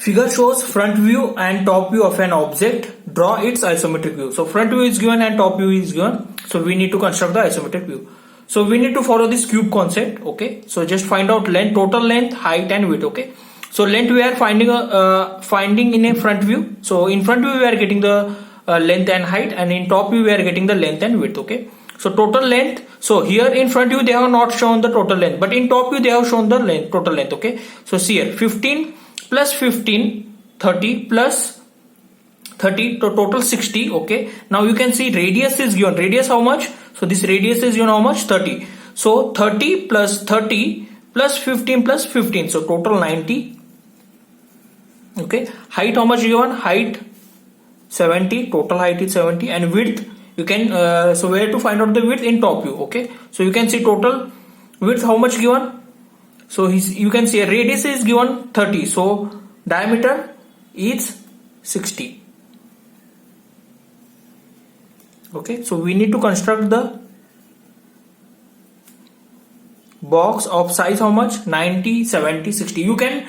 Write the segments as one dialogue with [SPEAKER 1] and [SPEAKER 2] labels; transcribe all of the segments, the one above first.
[SPEAKER 1] Figure shows front view and top view of an object. Draw its isometric view. So front view is given and top view is given. So we need to construct the isometric view. So we need to follow this cube concept. Okay. So just find out length, total length, height and width. Okay. So length we are finding in a front view. So in front view we are getting the length and height, and in top view we are getting the length and width. Okay. So total length. So here in front view they have not shown the total length, but in top view they have shown the length, total length. Okay. So see here 15 plus 15, 30 plus 30, to total 60. Okay. Now you can see radius is given. Radius how much? So this radius is given how much? 30. So 30 plus 30 plus 15 plus 15. So total 90. Okay. Height how much given? Height 70. Total height is 70. And width you can, so where to find out the width? In top view. Okay. So you can see total width how much given? So you can see a radius is given 30. So diameter is 60. Okay. So we need to construct the box of size how much? 90, 70, 60. You can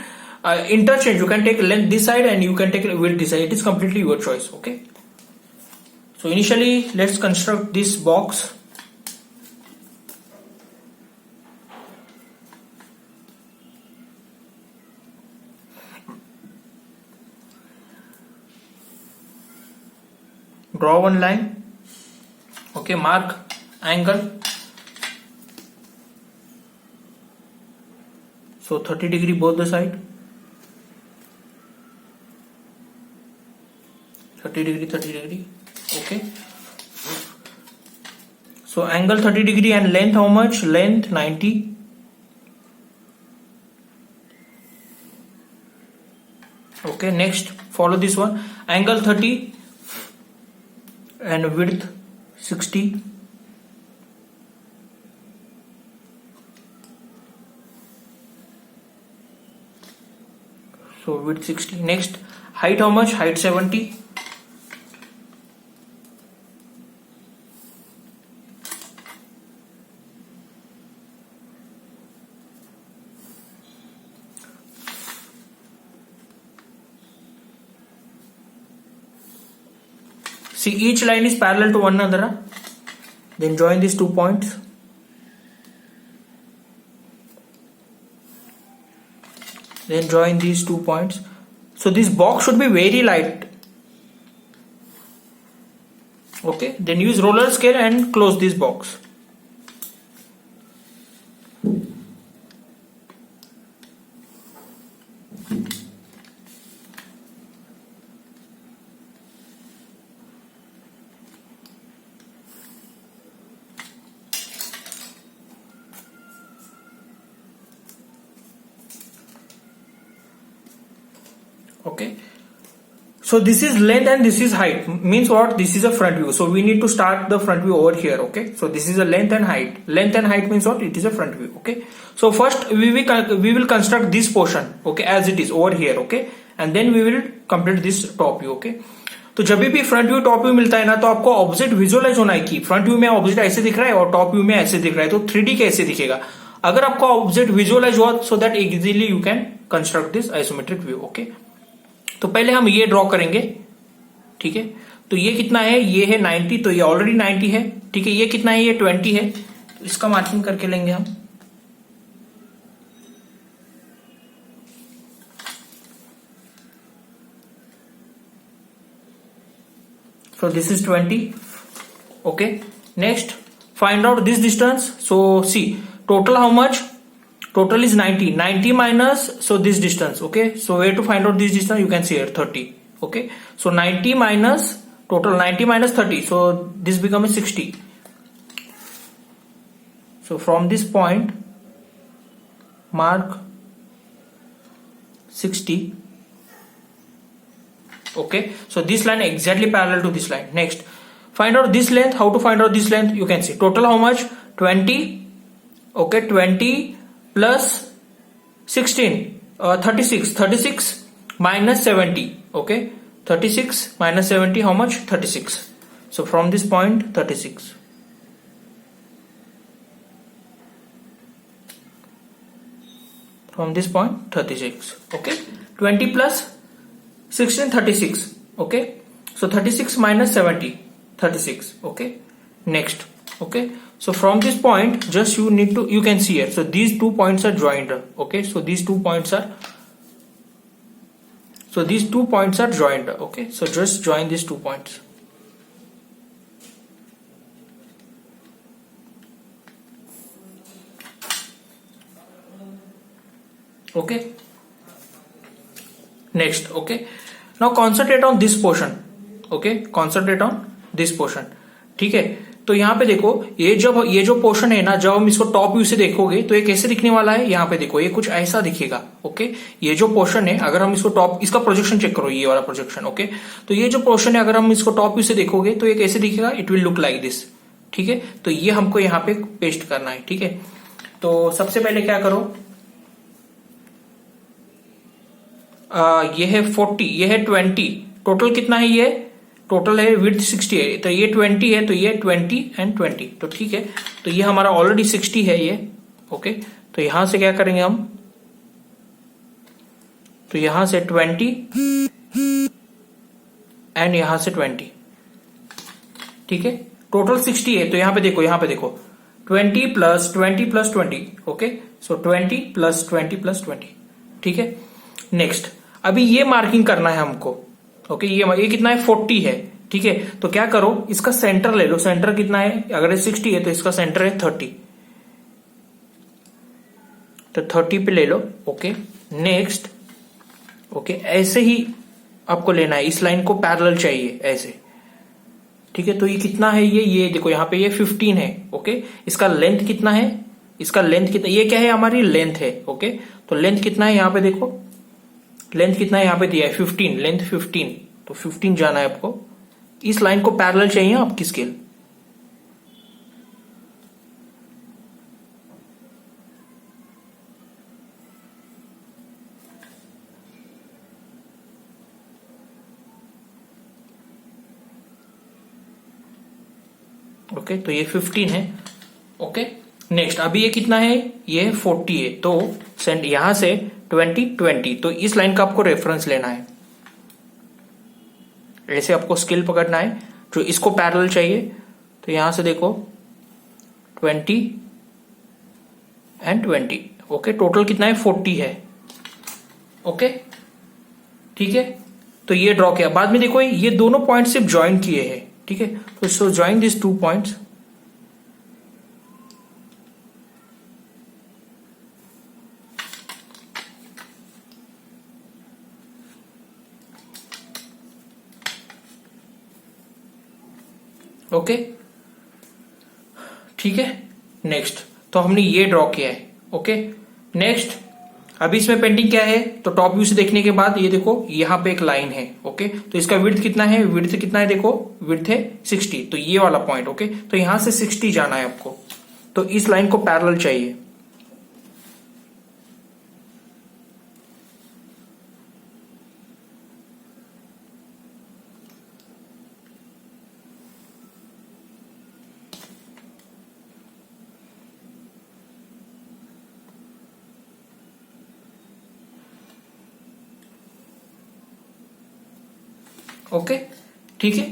[SPEAKER 1] interchange. You can take length this side and you can take width this side. It is completely your choice. Okay. So initially let's construct this box. Draw one line. Okay, mark angle. So 30 degree both the side. 30 degree, 30 degree. Okay. So angle 30 degree and length how much? Length 90. Okay, next follow this one. Angle 30 and width 60. So width 60. Next height how much? Height 70. See, each line is parallel to one another. Then join these 2 points. Then join these 2 points. So this box should be very light. Okay. Then use roller scale and close this box. Okay. So this is length and this is height. Means what? This is a front view. So we need to start the front view over here. Okay. So this is a length and height. Length and height means what? It is a front view. Okay. So first we will construct this portion. Okay. As it is over here. Okay. And then we will complete this top view. Okay. तो जब भी front view top view मिलता है ना, तो आपको object visualise होना है कि फ्रंट व्यू में ऑब्जेक्ट ऐसे दिख रहा है और टॉप व्यू में ऐसे दिख रहा है, तो 3D कैसे दिखेगा. अगर आपको ऑब्जेक्ट विजुअलाइज हुआ so that easily you can construct this isometric view. Okay. तो पहले हम ये ड्रॉ करेंगे. ठीक है. तो ये कितना है? ये है 90. तो ये ऑलरेडी 90 है. ठीक है. ये कितना है? ये 20 है. तो इसका मार्किंग करके लेंगे हम. So this is 20. Okay. Next, find out this distance. So see, total how much? Total is 90. 90 minus, so this distance. Okay. So where to find out this distance? You can see here 30. Okay. So 90 minus, total 90 minus 30. So this becomes 60. So from this point, mark 60. Okay. So this line exactly parallel to this line. Next, find out this length. How to find out this length? You can see total how much? 20. Okay. 20 plus 16, 36. 36 minus 70. Okay. 36 minus 70, how much? 36. So from this point, 36. From this point, 36. Okay. 20 plus 16 36. Okay, so 36 minus 70, 36. Okay, next. Okay, so from this point just you can see here, so these 2 points are joined. Okay, so these 2 points are joined. Okay, so just join these 2 points. Okay, next. Okay, now concentrate on this portion. Okay, concentrate on this portion. ठीक है, तो यहाँ पे देखो, ये जो portion है ना, जब हम इसको टॉप व्यू से देखोगे तो ये कैसे दिखने वाला है, यहाँ पे देखो ये कुछ ऐसा दिखेगा. ओके, ये जो पोर्शन है अगर हम इसको इसका प्रोजेक्शन चेक करो, ये वाला प्रोजेक्शन. ओके, तो ये जो पोर्शन है अगर हम इसको टॉप व्यू से देखोगे तो ये कैसे दिखेगा, it will look like this. ठीक है, तो ये हमको यहाँ पे पेस्ट करना है. ठीक है, तो सबसे पहले क्या करो, ये है 40, ये है 20. टोटल कितना है, ये टोटल है विड्थ 60 है, तो ये 20 है, तो ये 20 एंड 20. तो ठीक है, तो ये हमारा ऑलरेडी 60 है ये. ओके, तो यहां से क्या करेंगे हम, तो यहां से 20 एंड यहां से 20. ठीक है, टोटल 60 है, तो यहां पे देखो 20 प्लस 20 प्लस 20. ओके, सो 20 प्लस 20 प्लस 20. ठीक है, नेक्स्ट. अभी ये मार्किंग करना है हमको. ओके, ये कितना है, 40 है. ठीक है, तो क्या करो, इसका सेंटर ले लो. सेंटर कितना है, अगर ये 60 है तो इसका सेंटर है 30, तो 30 पे ले लो. Okay, next. ओके, ऐसे ही आपको लेना है, इस लाइन को पैरेलल चाहिए ऐसे. ठीक है, तो ये कितना है, ये देखो यहाँ पे ये 15 है. ओके, इसका लेंथ कितना है, ये क्या है, हमारी लेंथ है. ओके, तो लेंथ कितना है, यहाँ पे देखो लेंथ कितना है, यहाँ पे दिया है 15, लेंथ 15, तो 15 जाना है आपको. इस लाइन को पैरेलल चाहिए आपकी स्केल. ओके, तो ये 15 है. Okay, next. अभी ये कितना है, ये 40 है, तो यहां से 20, तो इस लाइन का आपको रेफरेंस लेना है. ऐसे आपको स्केल पकड़ना है जो इसको पैरेलल चाहिए. तो यहां से देखो 20 एंड 20. ओके, टोटल कितना है, 40 है. ओके, ठीक है, तो ये ड्रॉ किया. बाद में देखो ये दोनों पॉइंट सिर्फ ज्वाइन किए हैं. ठीक है, तो सो ज्वाइन दिस 2 पॉइंट्स. ओके, ठीक है, नेक्स्ट. तो हमने ये ड्रॉ किया है. Okay, next. अभी इसमें पेंटिंग क्या है, तो टॉप व्यू से देखने के बाद ये देखो यहां पे एक लाइन है. ओके, तो इसका विड्थ कितना है, देखो विड्थ है 60, तो ये वाला पॉइंट. ओके, तो यहां से 60 जाना है आपको, तो इस लाइन को पैरेलल चाहिए. ओके, ठीक है,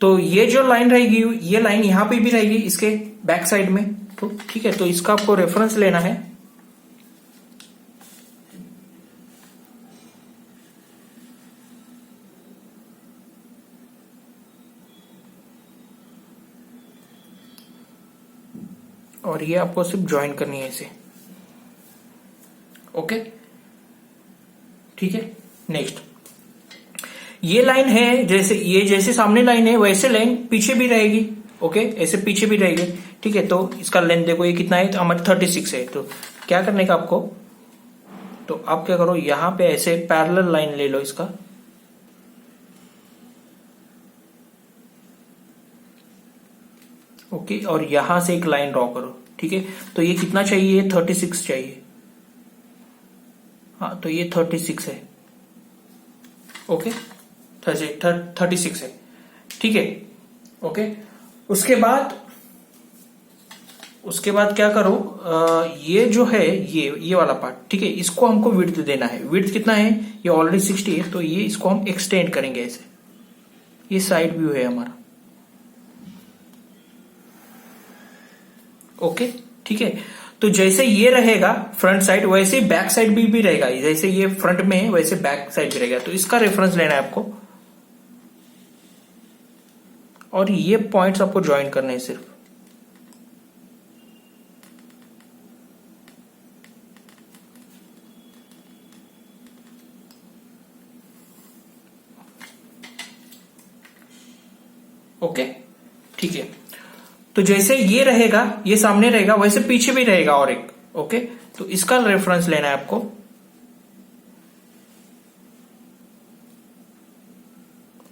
[SPEAKER 1] तो ये जो लाइन रहेगी, ये लाइन यहां पे भी रहेगी इसके बैक साइड में. तो ठीक है, तो इसका आपको रेफरेंस लेना है. और ये आपको सिर्फ ज्वाइन करनी है इसे. ओके, ठीक है, नेक्स्ट. ये लाइन है, जैसे सामने लाइन है वैसे लाइन पीछे भी रहेगी. ओके, ऐसे पीछे भी रहेगी. ठीक है, तो इसका लेंथ देखो ये कितना है, तो हमारे 36 है. तो क्या करने का आपको, तो आप क्या करो, यहां पे ऐसे पैरेलल लाइन ले लो इसका. ओके, और यहां से एक लाइन ड्रॉ करो. ठीक है, तो ये कितना चाहिए, 36 चाहिए. हाँ, तो ये 36 है. ओके, 36 है. ठीक है, ओके. उसके बाद उसके बाद क्या करो, ये जो है ये वाला पार्ट, ठीक है, इसको हमको विड्थ देना है। विड्थ कितना है, ये ऑलरेडी 60 है, तो ये इसको हम एक्सटेंड करेंगे ऐसे। ये साइड व्यू है हमारा, ओके, ठीक है। तो जैसे ये रहेगा फ्रंट साइड, वैसे ही बैक साइड भी रहेगा। जैसे ये फ्रंट में है वैसे बैक साइड भी रहेगा। तो इसका रेफरेंस लेना है आपको, और ये पॉइंट्स आपको ज्वाइन करने हैं सिर्फ। ओके, ठीक है। तो जैसे ये रहेगा, ये सामने रहेगा, वैसे पीछे भी रहेगा और एक, ओके। तो इसका रेफरेंस लेना है आपको,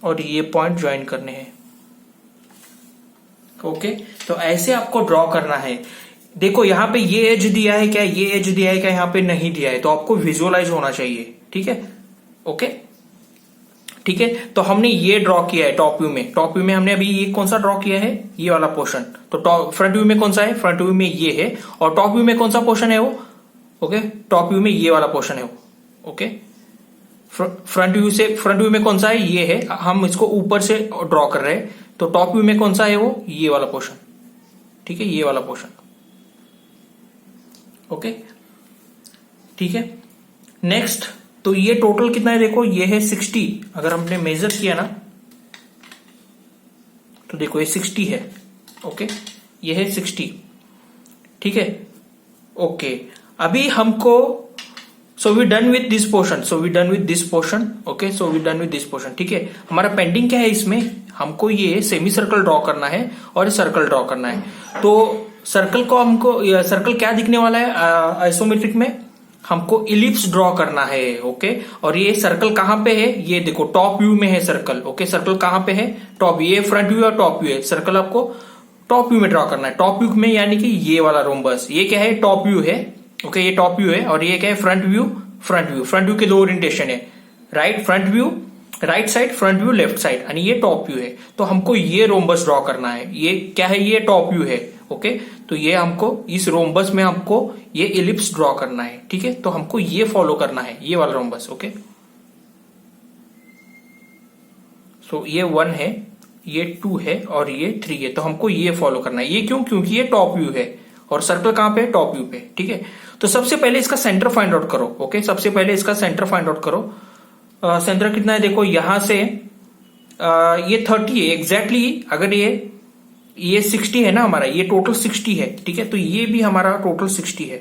[SPEAKER 1] और ये पॉइंट ज्वाइन करने हैं, ओके। तो ऐसे आपको ड्रॉ करना है। देखो यहां पे ये एज दिया है क्या, ये एज दिया है क्या, यहां पे नहीं दिया है, तो आपको विजुअलाइज होना चाहिए, ठीक है, ओके, ठीक है। तो हमने ये ड्रॉ किया है टॉप व्यू में। टॉप व्यू में हमने अभी ये कौन सा ड्रॉ किया है, ये वाला पोर्शन। तो टॉप फ्रंट व्यू में कौन सा है, फ्रंट व्यू में ये है, और टॉप व्यू में कौन सा पोर्शन है वो, ओके, टॉप व्यू में ये वाला पोर्शन है वो, ओके। फ्रंट व्यू में कौन सा है, ये है, हम इसको ऊपर से ड्रॉ कर रहे हैं। तो टॉप व्यू में कौन सा है वो, ये वाला पोर्शन, ठीक है, ये वाला पोर्शन, ओके, ठीक है। नेक्स्ट, तो ये टोटल कितना है, देखो ये है 60। अगर हमने मेजर किया ना, तो देखो ये 60 है, ओके, ये है 60, ठीक है, ओके। अभी हमको so we done with this portion, okay, so we done with this portion, ठीक है। हमारा पेंडिंग क्या है इसमें, हमको ये सेमी सर्कल ड्रॉ करना है और सर्कल ड्रॉ करना है। तो सर्कल को हमको, सर्कल क्या दिखने वाला है आइसोमेट्रिक में, हमको इलिप्स ड्रॉ करना है, ओके। और ये सर्कल कहां पे है, ये देखो टॉप व्यू में है सर्कल, ओके। सर्कल कहां पे है, टॉप, ये फ्रंट व्यू और टॉप व्यू है। सर्कल आपको टॉप व्यू में ड्रॉ करना है, टॉप व्यू में, यानी कि ये वाला रोम्बस, ये क्या है, टॉप व्यू है, ओके, ये टॉप व्यू है। और ये क्या है, फ्रंट व्यू के दो ओरिएंटेशन है, right front view, right side, front view left side, यानी ये टॉप व्यू है। तो हमको ये रोम्बस ड्रॉ करना है। ये क्या है, ये टॉप व्यू है, ओके। तो ये हमको इस रोम्बस में हमको ये इलिप्स ड्रॉ करना है, ठीक है। तो हमको ये फॉलो करना है, ये वाला रोम्बस, ओके। सो ये 1 है, ये 2 है और ये 3 है। तो हमको ये फॉलो करना है। ये क्यों, क्योंकि ये टॉप व्यू है और सर्कल कहां पे है, टॉप व्यू पे, ठीक है। तो सबसे पहले इसका सेंटर फाइंड आउट करो, ओके। सबसे पहले इसका सेंटर फाइंड आउट करो। सेंटर कितना है, देखो यहां से ये 30 है एग्जैक्टली। अगर ये 60 है ना हमारा, ये टोटल 60 है, ठीक है। तो ये भी हमारा टोटल 60 है,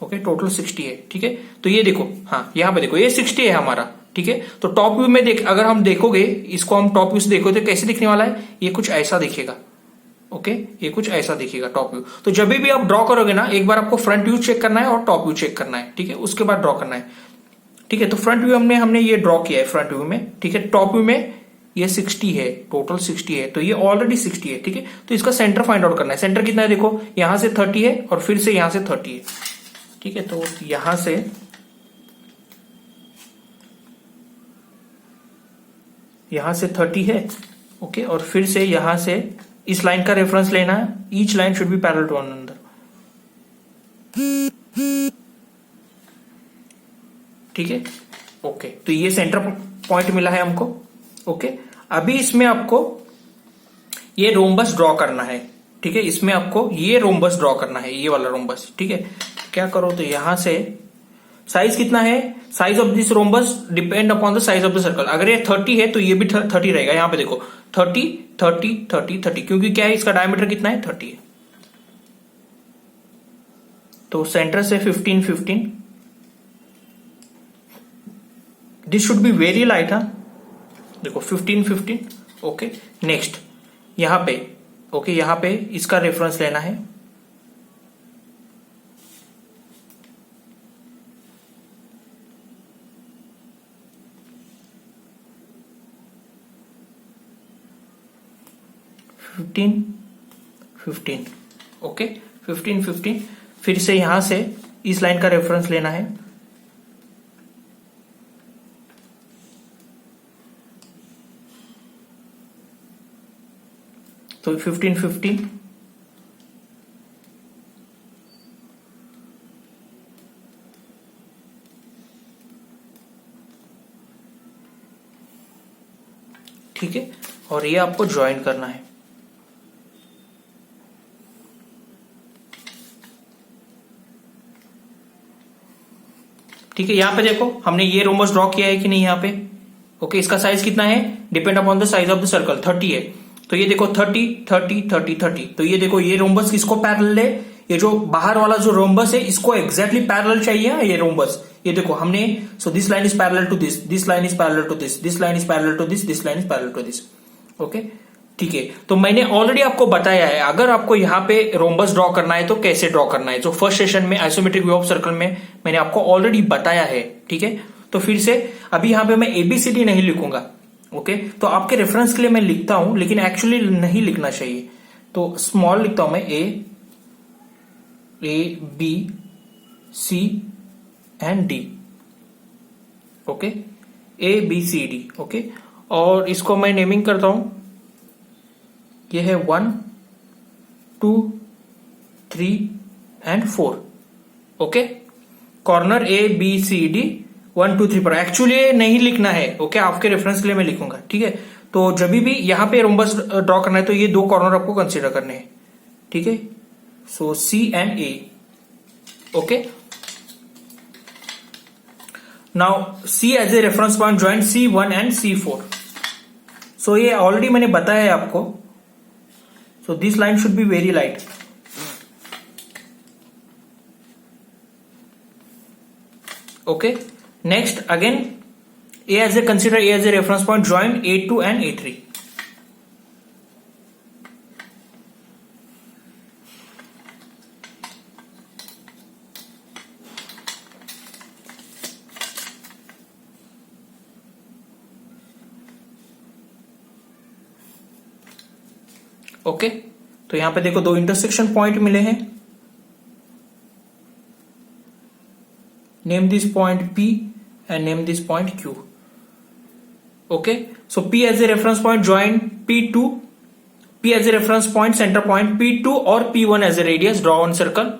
[SPEAKER 1] ओके, टोटल 60 है, ठीक है। तो ये देखो, हाँ यहाँ पे देखो ये 60 है हमारा, ठीक है। तो टॉप व्यू में देख, अगर हम देखोगे इसको, हम टॉप व्यू से देखो तो कैसे दिखने वाला है, ये कुछ ऐसा दिखेगा, ओके, ये कुछ ऐसा दिखेगा टॉप व्यू। तो जब भी आप ड्रॉ करोगे ना, एक बार आपको फ्रंट व्यू चेक करना है और टॉप व्यू चेक करना है, ठीक है, उसके बाद ड्रॉ करना है, ठीक है। तो फ्रंट व्यू हमने ये ड्रॉ किया है फ्रंट व्यू में, ठीक है। टॉप व्यू में ये 60 है, टोटल 60 है, तो ये ऑलरेडी 60 है, ठीक है। तो इसका सेंटर फाइंड आउट करना है। सेंटर कितना है, देखो यहां से 30 है और फिर से यहां से 30 है, ठीक है। तो यहां से 30 है, ओके, और फिर से यहां से इस लाइन का रेफरेंस लेना है। Each line should be parallel to one another, ठीक है, ओके। तो ये सेंटर पॉइंट मिला है हमको, ओके। अभी इसमें आपको ये रोम्बस ड्रॉ करना है, ठीक है। इसमें आपको ये रोम्बस ड्रॉ करना है, ये वाला रोम्बस, ठीक है। क्या करो, तो यहां से साइज कितना है, size of this rhombus depend upon the size of the circle. अगर ये 30 है तो ये भी 30 रहेगा। यहां पे देखो 30 30 30 30, क्योंकि क्या है, इसका डायमीटर कितना है, 30 है। तो सेंटर से 15 15, this should be very light, हाँ देखो 15 15, ओके। नेक्स्ट यहां पे, ओके, यहां पे इसका रेफरेंस लेना है, फिफ्टीन 15, ओके, 15 15। फिर से यहां से इस लाइन का रेफरेंस लेना है, तो 15 15, ठीक है, और ये आपको ज्वाइन करना है। ठीक है, यहां पे देखो हमने ये रोम्बस ड्रॉ किया है कि नहीं यहाँ पे। ओके, इसका साइज कितना है, depend upon the size of the circle, 30 है। तो ये देखो 30 30 30 30, तो ये देखो ये रोम्बस किसको पैरेलल है, ये जो बाहर वाला जो रोम्बस है इसको एग्जैक्टली पैरेलल चाहिए ये रोम्बस। ये देखो हमने, so this line is parallel to this line is parallel to this line is parallel to this line is parallel to this. Okay, ठीक है, तो मैंने ऑलरेडी आपको बताया है अगर आपको यहाँ पे रोम्बस ड्रॉ करना है तो कैसे ड्रॉ करना है। जो फर्स्ट सेशन में आइसोमेट्रिक व्यू ऑफ सर्कल में मैंने आपको ऑलरेडी बताया है। ठीक है, तो फिर से अभी यहाँ पे मैं ABCD नहीं लिखूंगा। ओके, तो आपके रेफरेंस के लिए मैं लिखता हूं, लेकिन एक्चुअली नहीं लिखना चाहिए, तो स्मॉल लिखता हूं मैं A B C and D। Okay, ABCD। Okay, और इसको मैं नेमिंग करता हूं, ये है 1 2 3 and 4। ओके, कॉर्नर ABCD 1 2 3 पर एक्चुअली नहीं लिखना है। ओके, आपके रेफरेंस के लिए मैं लिखूंगा। ठीक है, तो जब भी यहां पे रोम्बस ड्रॉ करना है तो ये दो कॉर्नर आपको कंसीडर करने हैं। ठीक है, so C and A। Okay, now C as a reference point join C1 and C4। So ये ऑलरेडी मैंने बताया है आपको। So this line should be very light. Okay, next again consider A as a reference point, join A2 and A3। Okay, तो यहां पे देखो दो इंटरसेक्शन पॉइंट मिले हैं। Name this point P and name this point Q। Okay, so P as a reference point, join P2, P as a reference point, center point P2 or P1 as a radius, draw one circle।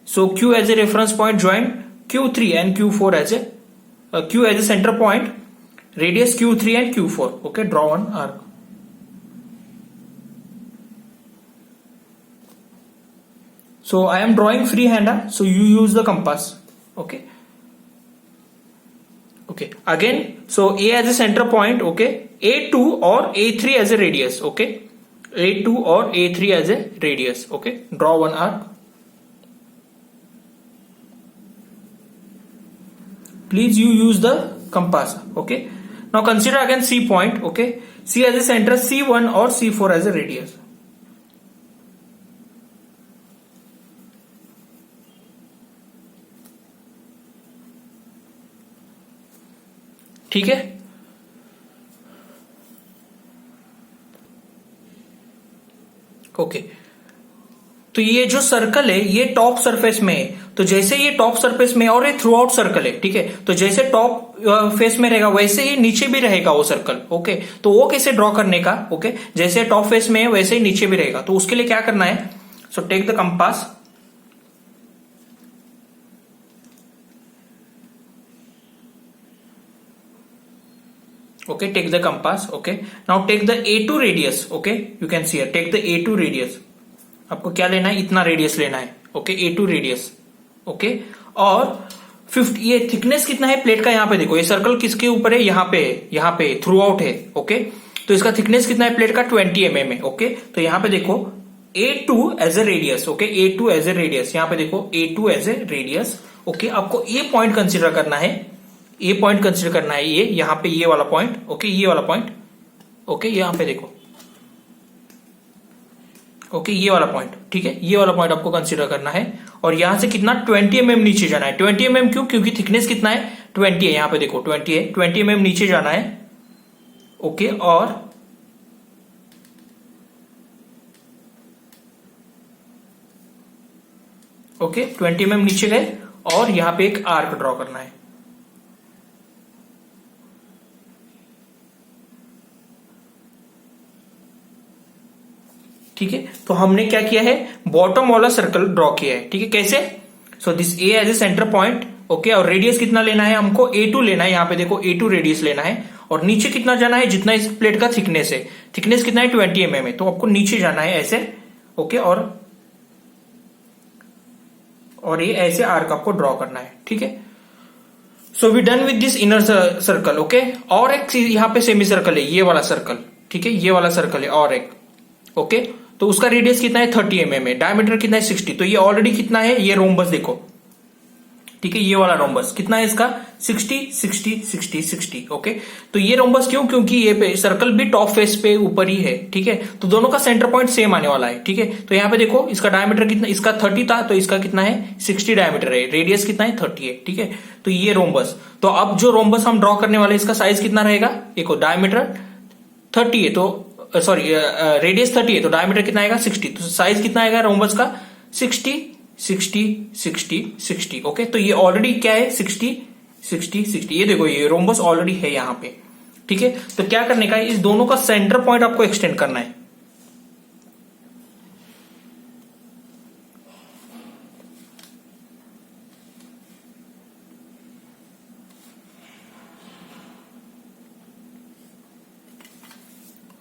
[SPEAKER 1] So Q as a reference point, join Q3 and Q4 as a Q as a center point, radius Q3 and Q4। Okay, draw one arc। So I am drawing freehand, so you use the compass। Okay, okay, again, so A as a center point, okay, A2 or A3 as a radius। Okay, A2 or A3 as a radius। Okay, draw one arc। Please you use the compass। Okay, now consider again C point। Okay, C as a center, C1 or C4 as a radius। ठीक है, okay, तो ये जो circle है ये top surface में है। तो जैसे ये टॉप सरफेस में और ये थ्रू आउट सर्कल है। ठीक है, तो जैसे टॉप फेस में रहेगा वैसे ही नीचे भी रहेगा वो सर्कल। ओके, तो वो कैसे ड्रॉ करने का। ओके, जैसे टॉप फेस में है वैसे ही नीचे भी रहेगा। तो उसके लिए क्या करना है, so take the compass. Okay, take the compass। Okay, now take the A2 radius। Okay, you can see here, take the A2 radius। आपको क्या लेना है, इतना रेडियस लेना है। Okay, A2 radius. Okay, और 50, ये थिकनेस कितना है प्लेट का, यहाँ पे देखो ये सर्कल किसके ऊपर है, यहाँ पे थ्रू आउट है। ओके, तो इसका थिकनेस कितना है प्लेट का, 20 mm है। ओके, तो यहाँ पे देखो A2 as a radius. Okay, A2 as a radius, यहाँ पे देखो A2 as a radius. Okay, आपको ये पॉइंट कंसिडर करना है, ये पॉइंट कंसिडर करना है, ये यहाँ पे ये वाला पॉइंट। ओके, ये वाला पॉइंट। ओके, यहाँ पे देखो, ओके, ये वाला पॉइंट। ठीक है, ये वाला पॉइंट आपको कंसिडर करना है, और यहां से कितना 20 mm नीचे जाना है। 20 mm क्यों, क्योंकि थिकनेस कितना है, 20 है। यहाँ पे देखो 20 है, 20 mm नीचे जाना है। ओके, और ओके 20 mm नीचे गए, और यहां पे एक आर्क ड्रॉ करना है। ठीक है, तो हमने क्या किया है, बॉटम वाला सर्कल ड्रॉ किया है। ठीक है, कैसे, so this A as a centre point. Okay, और रेडियस कितना लेना है हमको, A2 लेना है। यहाँ पे देखो A2 रेडियस लेना है, और नीचे कितना जाना है, जितना इस प्लेट का थिकनेस है, थिकनेस कितना है 20 mm है, तो आपको नीचे जाना है ऐसे, ओके, और ये ऐसे आर्क आपको ड्रॉ करना है, ठीक है। So we done with this inner circle, okay. और एक यहां पे सेमी सर्कल है, ये वाला सर्कल, ठीक है, ये वाला सर्कल है और एक, ओके। तो उसका रेडियस कितना है 30 mm है, डायमीटर कितना है 60, तो ये ऑलरेडी कितना है, ये रोम्बस देखो, ठीक है, ये वाला रोम्बस कितना है इसका 60 60 60 60, ओके। तो ये रोम्बस क्यों, क्योंकि ये सर्कल भी टॉप फेस पे ऊपर ही है, ठीक है, तो दोनों का सेंटर पॉइंट सेम आने वाला है, ठीक है। तो यहाँ पे देखो इसका डायमीटर कितना, इसका 30 था तो इसका कितना है 60 डायमीटर है, रेडियस कितना है 30 है, ठीक है। तो ये रोम्बस, तो अब जो रोम्बस हम ड्रॉ करने वाले इसका साइज कितना रहेगा, देखो डायमीटर 30 है तो सॉरी रेडियस 30 है तो डायमीटर कितना आएगा 60, तो साइज कितना आएगा रोम्बस का 60 60 60 60, ओके। तो ये ऑलरेडी क्या है 60 60 60, ये देखो ये रोम्बस ऑलरेडी है यहां पे, ठीक है। तो क्या करने का है, इस दोनों का सेंटर पॉइंट आपको एक्सटेंड करना है,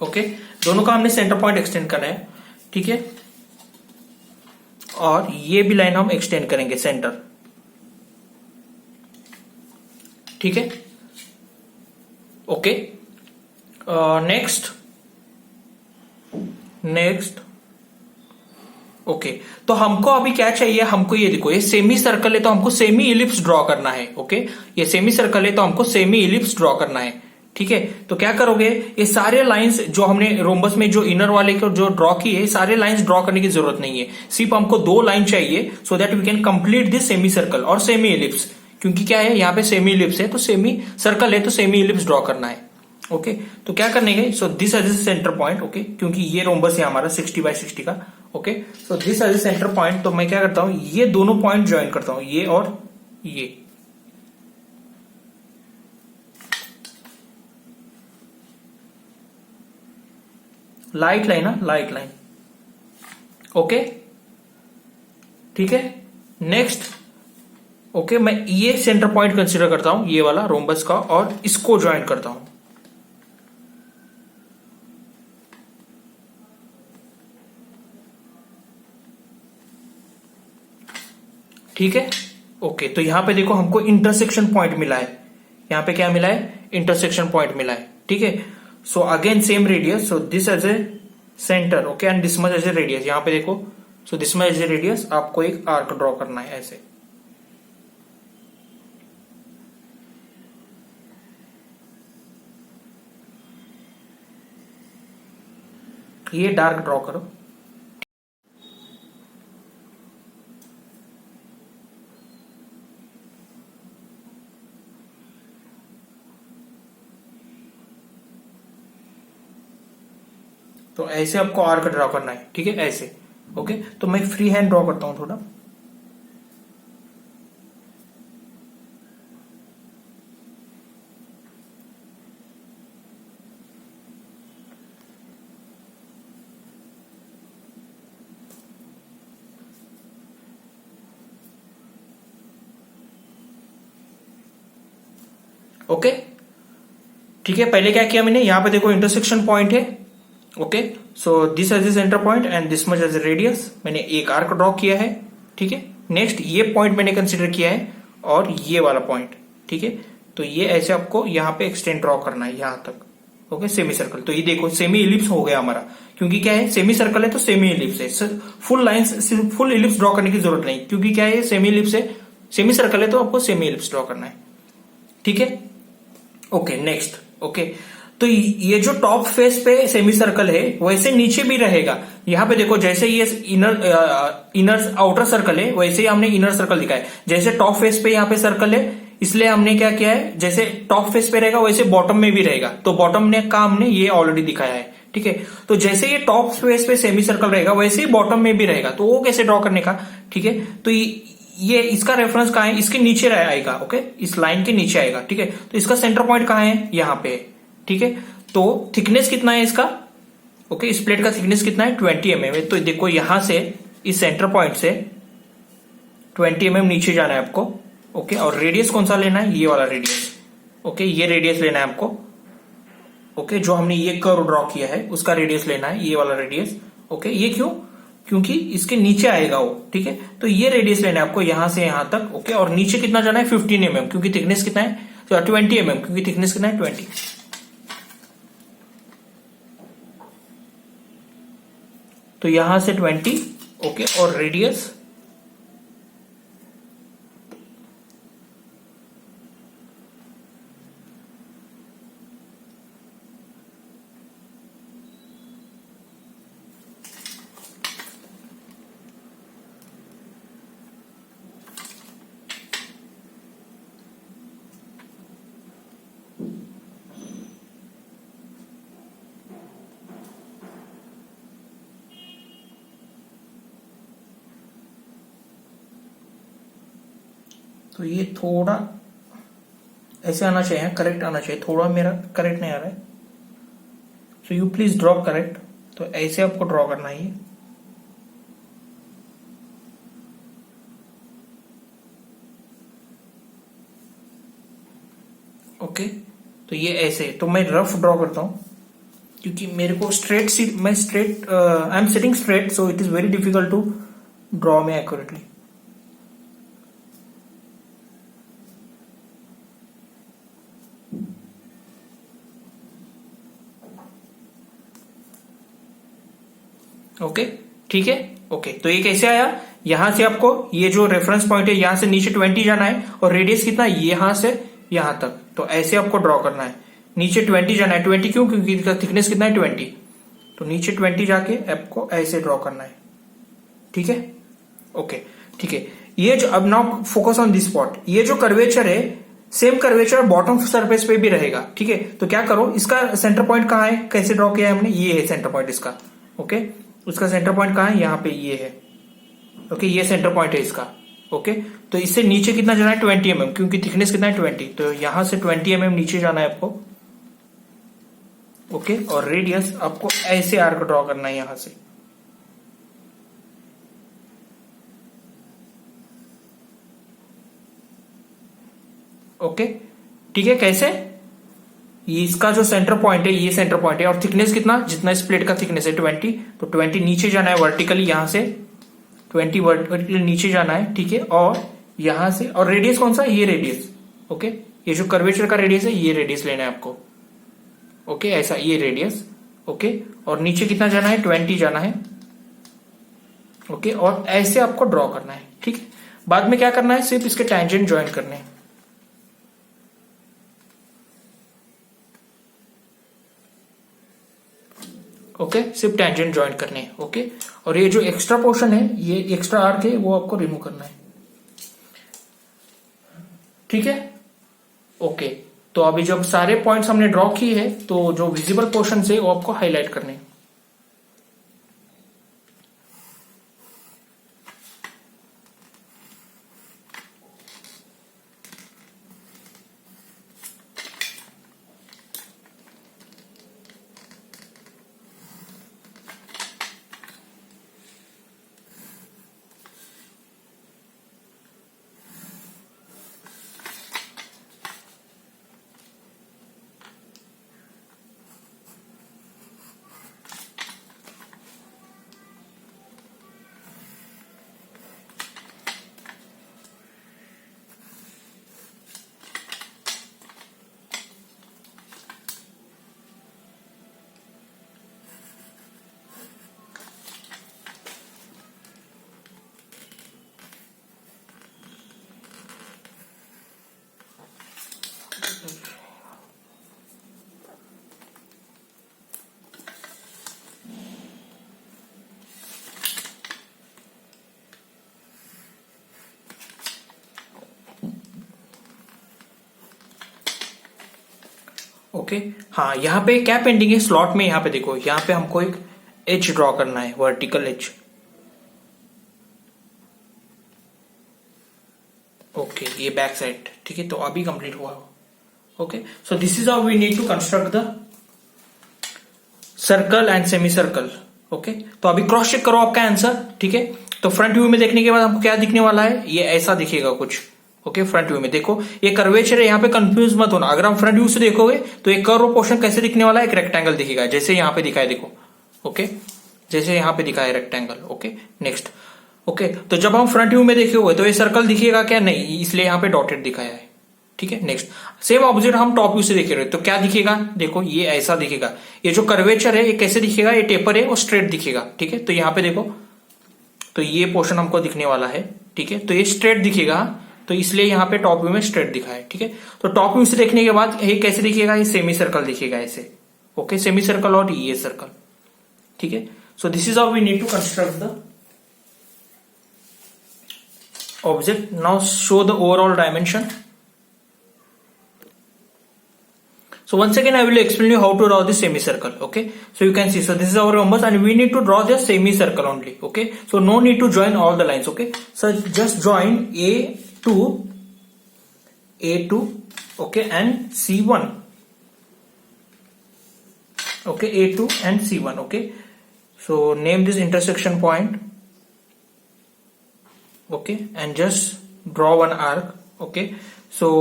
[SPEAKER 1] ओके। दोनों का हमने सेंटर पॉइंट एक्सटेंड करना है, ठीक है। और ये भी लाइन हम एक्सटेंड करेंगे सेंटर, ठीक है, ओके। Next okay. तो हमको अभी क्या चाहिए, हमको ये देखो, ये सेमी सर्कल है तो हमको सेमी इलिप्स ड्रॉ करना है, ओके। ये सेमी सर्कल है तो हमको सेमी इलिप्स ड्रॉ करना है, ठीक है। तो क्या करोगे, ये सारे लाइंस जो हमने रोम्बस में जो इनर वाले को जो ड्रॉ किए, सारे लाइंस ड्रॉ करने की जरूरत नहीं है, सिर्फ हमको 2 लाइन चाहिए so that we can complete this semi circle और सेमी इलिप्स, क्योंकि क्या है यहाँ पे सेमी इलिप्स है तो सेमी सर्कल है तो सेमी इलिप्स ड्रॉ करना है, ओके। तो क्या करने गए, so this as a centre point, okay, क्योंकि ये रोम्बस है हमारा 60/60 का, okay. So this as a centre point, तो मैं क्या करता हूं, ये दोनों पॉइंट ज्वाइन करता हूं, ये और ये, light line, light line, okay, ठीक है। नेक्स्ट, ओके, मैं ये सेंटर पॉइंट कंसीडर करता हूं, ये वाला रोम्बस का, और इसको ज्वाइन करता हूं, ठीक है, ओके। तो यहां पे देखो हमको इंटरसेक्शन पॉइंट मिला है, यहां पे क्या मिला है, इंटरसेक्शन पॉइंट मिला है, ठीक है। So again same radius, so this as a centre, okay, and this much as a radius, यहां पे देखो, so this much as a radius, आपको एक आर्क ड्रॉ करना है ऐसे, ये डार्क ड्रॉ करो, तो ऐसे आपको आर्क ड्रॉ करना है, ठीक है, ऐसे, ओके। तो मैं फ्री हैंड ड्रॉ करता हूं थोड़ा, ओके, ठीक है। पहले क्या किया मैंने, यहां पे देखो इंटरसेक्शन पॉइंट है, okay. So this as a centre point and this much as a radius, मैंने एक आर्क ड्रॉ किया है, ठीक है। नेक्स्ट ये पॉइंट मैंने कंसीडर किया है और ये वाला पॉइंट, ठीक है। तो ये ऐसे आपको यहां पे एक्सटेंड ड्रॉ करना है यहां तक, ओके, सेमी सर्कल। तो ये देखो सेमी इलिप्स हो गया हमारा, क्योंकि क्या है सेमी सर्कल है तो सेमी इलिप्स है, full lines full ellipse draw करने की जरूरत नहीं, क्योंकि क्या है सेमी इलिप्स है, सेमी सर्कल है तो आपको सेमी इलिप्स ड्रॉ करना है, ठीक है, ओके। नेक्स्ट, ओके, तो ये जो टॉप फेस पे सेमी सर्कल है वैसे नीचे भी रहेगा, यहां पे देखो जैसे ये इनर आउटर सर्कल है वैसे ही हमने इनर सर्कल दिखाया है, जैसे टॉप फेस पे यहाँ पे सर्कल है इसलिए हमने क्या किया है, जैसे टॉप फेस पे रहेगा वैसे बॉटम में भी रहेगा, तो बॉटम ने का हमने ये ऑलरेडी दिखाया है, ठीक है। तो जैसे ये टॉप फेस पे सेमी सर्कल रहेगा वैसे ही बॉटम में भी रहेगा, तो वो कैसे ड्रॉ करने का, ठीक है। तो ये इसका रेफरेंस कहाँ है, इसके नीचे आएगा, ओके, इस लाइन के नीचे आएगा, ठीक है। तो इसका सेंटर पॉइंट कहाँ है, यहाँ पे, ठीक है। तो थिकनेस कितना है इसका, ओके, इस प्लेट का थिकनेस कितना है 20 mm है, तो देखो यहां से इस सेंटर पॉइंट से 20 mm नीचे जाना है आपको, ओके। और रेडियस कौन सा लेना है, ये वाला रेडियस, ओके, ये रेडियस लेना है आपको, ओके, जो हमने ये कर्व ड्रॉ किया है उसका रेडियस लेना है, ये वाला रेडियस। ओके, ये क्यों? क्योंकि इसके नीचे आएगा वो, ठीक है। तो ये रेडियस लेना है आपको यहां से यहां तक। ओके, और नीचे कितना जाना है? 15 mm, क्योंकि थिकनेस कितना है? 20 mm, क्योंकि थिकनेस कितना है? 20। तो यहां से 20। ओके, और रेडियस तो ये थोड़ा ऐसे आना चाहिए, करेक्ट आना चाहिए, थोड़ा मेरा करेक्ट नहीं आ रहा है। So you please draw correct. तो ऐसे आपको ड्रॉ करना है ये। ओके, तो ये ऐसे, तो मैं रफ ड्रॉ करता हूं क्योंकि मेरे को स्ट्रेट सीट, मैं straight, I am sitting straight, so it is very difficult to draw me accurately. Okay, ठीक है। ओके, तो ये कैसे आया? यहां से आपको ये जो रेफरेंस पॉइंट है यहां से नीचे 20 जाना है, और रेडियस कितना? यहां से यहां तक। तो ऐसे आपको ड्रॉ करना है, नीचे 20 जाना है। 20 क्यों? क्योंकि इसका थिकनेस कितना है? 20। तो नीचे 20 जाके आपको ऐसे ड्रॉ करना है, ठीक है। ओके, ठीक है। ये जो, अब now focus on this spot, ये जो कर्वेचर है, सेम कर्वेचर बॉटम सरफेस पे भी रहेगा, ठीक है। तो क्या करो, इसका सेंटर पॉइंट कहाँ है? कैसे ड्रॉ किया है हमने? ये है सेंटर पॉइंट इसका। ओके, उसका सेंटर पॉइंट कहाँ है? यहाँ पे ये है। ओके, ये सेंटर पॉइंट है इसका। ओके, तो इससे नीचे कितना जाना है? 20 mm, क्योंकि थिकनेस कितना है? 20। तो यहां से 20 mm नीचे जाना है आपको। ओके, और रेडियस आपको ऐसे आर्क ड्रॉ करना है यहां से। ओके, ठीक है। कैसे? ये इसका जो सेंटर पॉइंट है, ये सेंटर पॉइंट है, और थिकनेस कितना? जितना इस प्लेट का थिकनेस है 20, तो 20 नीचे जाना है वर्टिकली, यहां से 20 वर्टिकली नीचे जाना है, ठीक है। और यहां से, और रेडियस कौन सा? ये रेडियस। ओके, ये जो कर्वेचर का रेडियस है, ये रेडियस लेना है आपको। ओके, ऐसा ये रेडियस। ओके, और नीचे कितना जाना है? 20 जाना है। ओके, और ऐसे आपको ड्रॉ करना है, ठीक है। बाद में क्या करना है? सिर्फ इसके टैंजेंट ज्वाइन करने हैं। ओके, सिर्फ टैंजेंट ज्वाइन करने हैं। ओके, और ये जो एक्स्ट्रा पोर्शन है, ये एक्स्ट्रा आर्क है, वो आपको रिमूव करना है, ठीक है। ओके, तो अभी जब सारे पॉइंट्स हमने ड्रॉ किए हैं, तो जो विजिबल पोर्शन है वो आपको हाईलाइट करने हैं। ओके, हाँ, यहाँ पे क्या पेंडिंग है? स्लॉट में यहाँ पे देखो, यहाँ पे हमको एक एच ड्रॉ करना है, वर्टिकल एच। ओके, ये बैक साइड, ठीक है। तो अभी कंप्लीट हुआ। Okay, so this is how we need to construct the circle and semi circle. Okay, तो अभी क्रॉस चेक करो आपका आंसर, ठीक है। तो फ्रंट व्यू में देखने के बाद हमको क्या दिखने वाला है? ये ऐसा दिखेगा कुछ। ओके फ्रंट व्यू में देखो ये कर्वेचर है, यहाँ पे कंफ्यूज मत होना। अगर हम फ्रंट व्यू से देखोगे तो एक कर्व पोर्शन कैसे दिखने वाला है, एक रेक्टेंगल दिखेगा जैसे यहाँ पे दिखाया देखो। ओके जैसे यहाँ पे दिखा है रेक्टेंगल। Okay next. ओके तो जब हम फ्रंट व्यू में देखे हुए तो ये सर्कल दिखेगा क्या, नहीं, इसलिए यहाँ पे डॉटेड दिखाया है। ठीक है नेक्स्ट। सेम ऑब्जेक्ट हम टॉप व्यू से देख रहे तो क्या दिखेगा, देखो ये ऐसा दिखेगा। ये जो कर्वेचर है ये कैसे दिखेगा, ये टेपर है वो स्ट्रेट दिखेगा। ठीक है तो यहाँ पे देखो तो ये पोर्शन हमको दिखने वाला है। ठीक है तो ये स्ट्रेट दिखेगा, तो इसलिए यहाँ पे टॉप व्यू में स्ट्रेट दिखा है। ठीक है तो टॉप व्यू से देखने के बाद ये कैसे दिखेगा, ये सेमी सर्कल दिखेगा ऐसे। ओके सेमी सर्कल और ये सर्कल। ठीक है so this is how we need to construct the object. Now show the overall dimension. So once again I will explain you how to draw this semicircle. Okay, so you can see, so this is our rhombus and we need to draw just semicircle only. Okay, so no need to join all the lines. Okay, so just join A2, okay, and C1. Okay, A2 and C1. Okay, so name this intersection point. Okay, and just draw one arc. Okay, so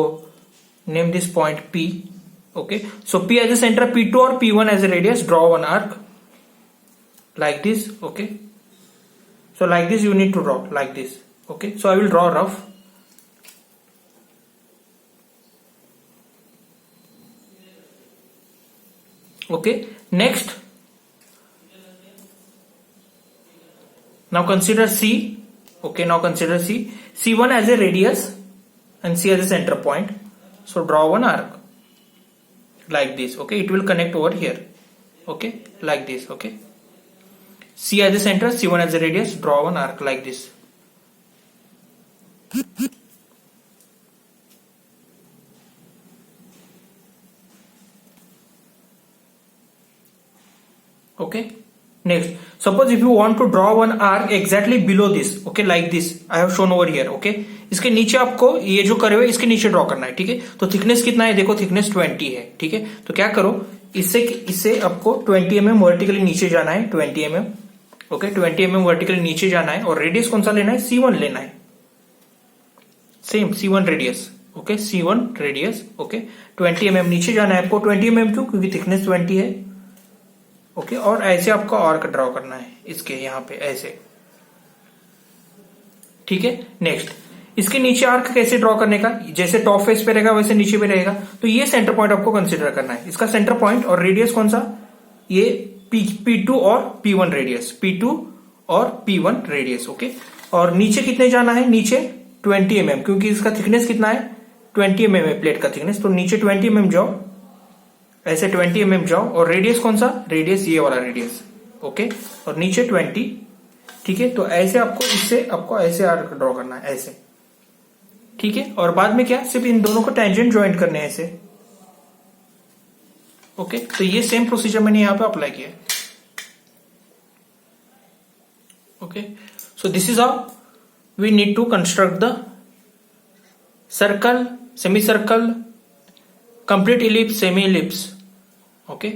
[SPEAKER 1] name this point P. Okay, so P as a center, P2 or P1 as a radius, draw one arc like this. Okay, so like this you need to draw like this. Okay, so I will draw rough. Okay, next now consider C. Okay, now consider C. C1 as a radius and C as a center point, so draw one arc like this. Okay, it will connect over here. Okay, like this. Okay, C as a center, C1 as a radius, draw one arc like this. Okay, next suppose if you want to draw one arc exactly below this, okay, like this I have shown over here. Okay, इसके नीचे आपको ये जो curve है इसके नीचे draw करना है। ठीक है तो थिकनेस कितना है, देखो थिकनेस 20 है। ठीक है तो क्या करो, इससे आपको 20 mm वर्टिकली नीचे जाना है, 20 mm। ओके 20 mm वर्टिकली नीचे जाना है और रेडियस कौन सा लेना है, C1 लेना है, same C1 radius. Okay C1 radius. Okay 20 mm नीचे जाना है आपको, 20 mm क्यों, क्योंकि थिकनेस 20 है। ओके और ऐसे आपको आर्क ड्रॉ करना है इसके यहाँ पे ऐसे। ठीक है नेक्स्ट, इसके नीचे आर्क कैसे ड्रॉ करने का, जैसे टॉप फेस पे रहेगा वैसे नीचे पे रहेगा, तो ये सेंटर पॉइंट आपको कंसीडर करना है। इसका सेंटर पॉइंट और रेडियस कौन सा, ये P2 और P1 रेडियस, P2 और P1 रेडियस। ओके और नीचे कितने जाना है, नीचे 20 mm, क्योंकि इसका थिकनेस कितना है 20 mm है प्लेट का थिकनेस, तो नीचे 20 mm जाओ, ऐसे 20 mm जाओ और रेडियस कौन सा, रेडियस ये वाला रेडियस। ओके और नीचे 20। ठीक है तो ऐसे आपको इससे आपको ऐसे आर्क ड्रॉ करना है ऐसे। ठीक है और बाद में क्या, सिर्फ इन दोनों को टेंजेंट ज्वाइंट करने हैं ऐसे। ओके तो ये सेम प्रोसीजर मैंने यहां पे अप्लाई किया है। Okay so this is how we need to construct the circle, semi circle, complete ellipse, semi ellipse. Okay